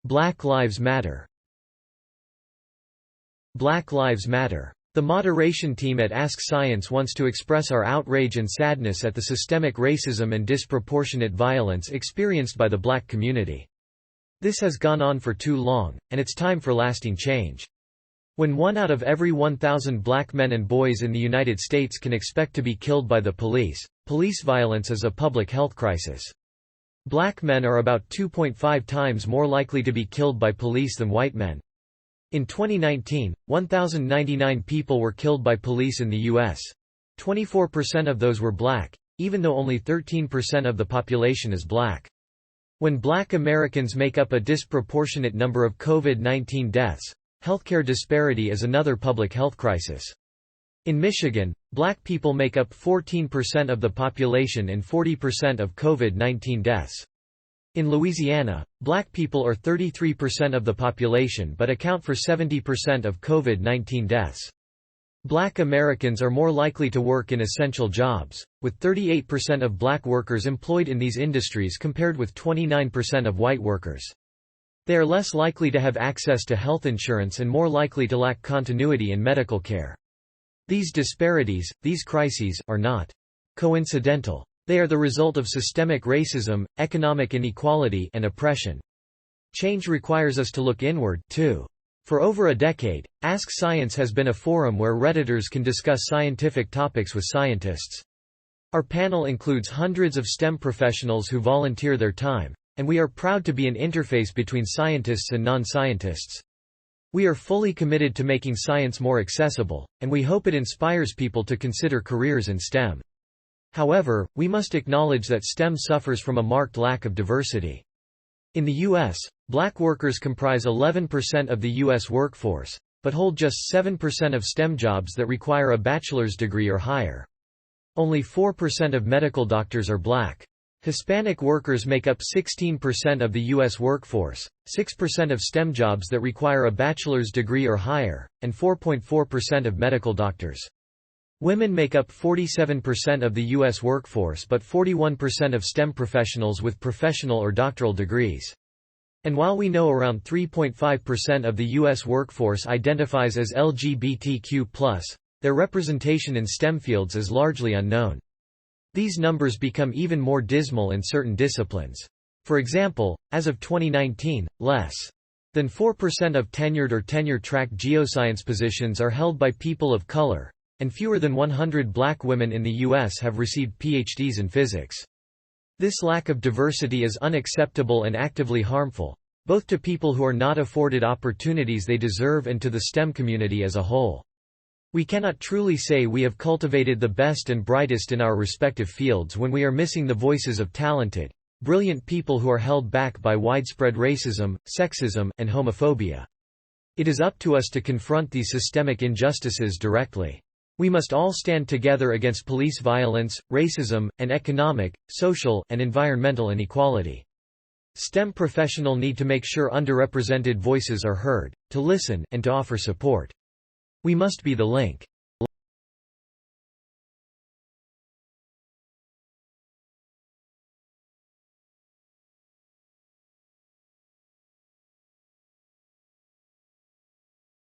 Black Lives Matter. Black Lives Matter. The moderation team at Ask Science wants to express our outrage and sadness at the systemic racism and disproportionate violence experienced by the black community. This has gone on for too long, and it's time for lasting change. When 1 out of every 1,000 black men and boys in the United States can expect to be killed by the police, police violence is a public health crisis. Black men are about 2.5 times more likely to be killed by police than white men. In 2019, 1,099 people were killed by police in the U.S. 24% of those were black, even though only 13% of the population is black. When black Americans make up a disproportionate number of COVID-19 deaths, healthcare disparity is another public health crisis. In Michigan, black people make up 14% of the population and 40% of COVID-19 deaths. In Louisiana, black people are 33% of the population but account for 70% of COVID-19 deaths. Black Americans are more likely to work in essential jobs, with 38% of black workers employed in these industries compared with 29% of white workers. They are less likely to have access to health insurance and more likely to lack continuity in medical care. These disparities, these crises, are not coincidental. They are the result of systemic racism, economic inequality, and oppression. Change requires us to look inward, too. For over a decade, Ask Science has been a forum where Redditors can discuss scientific topics with scientists. Our panel includes hundreds of STEM professionals who volunteer their time, and we are proud to be an interface between scientists and non-scientists. We are fully committed to making science more accessible, and we hope it inspires people to consider careers in STEM. However, we must acknowledge that STEM suffers from a marked lack of diversity. In the U.S., black workers comprise 11% of the U.S. workforce, but hold just 7% of STEM jobs that require a bachelor's degree or higher. Only 4% of medical doctors are black. Hispanic workers make up 16% of the U.S. workforce, 6% of STEM jobs that require a bachelor's degree or higher, and 4.4% of medical doctors. Women make up 47% of the U.S. workforce but 41% of STEM professionals with professional or doctoral degrees. And while we know around 3.5% of the U.S. workforce identifies as LGBTQ+, their representation in STEM fields is largely unknown. These numbers become even more dismal in certain disciplines. For example, as of 2019, less than 4% of tenured or tenure-track geoscience positions are held by people of color, and fewer than 100 black women in the U.S. have received PhDs in physics. This lack of diversity is unacceptable and actively harmful, both to people who are not afforded opportunities they deserve and to the STEM community as a whole. We cannot truly say we have cultivated the best and brightest in our respective fields when we are missing the voices of talented, brilliant people who are held back by widespread racism, sexism, and homophobia. It is up to us to confront these systemic injustices directly. We must all stand together against police violence, racism, and economic, social, and environmental inequality. STEM professionals need to make sure underrepresented voices are heard, to listen, and to offer support. We must be the link.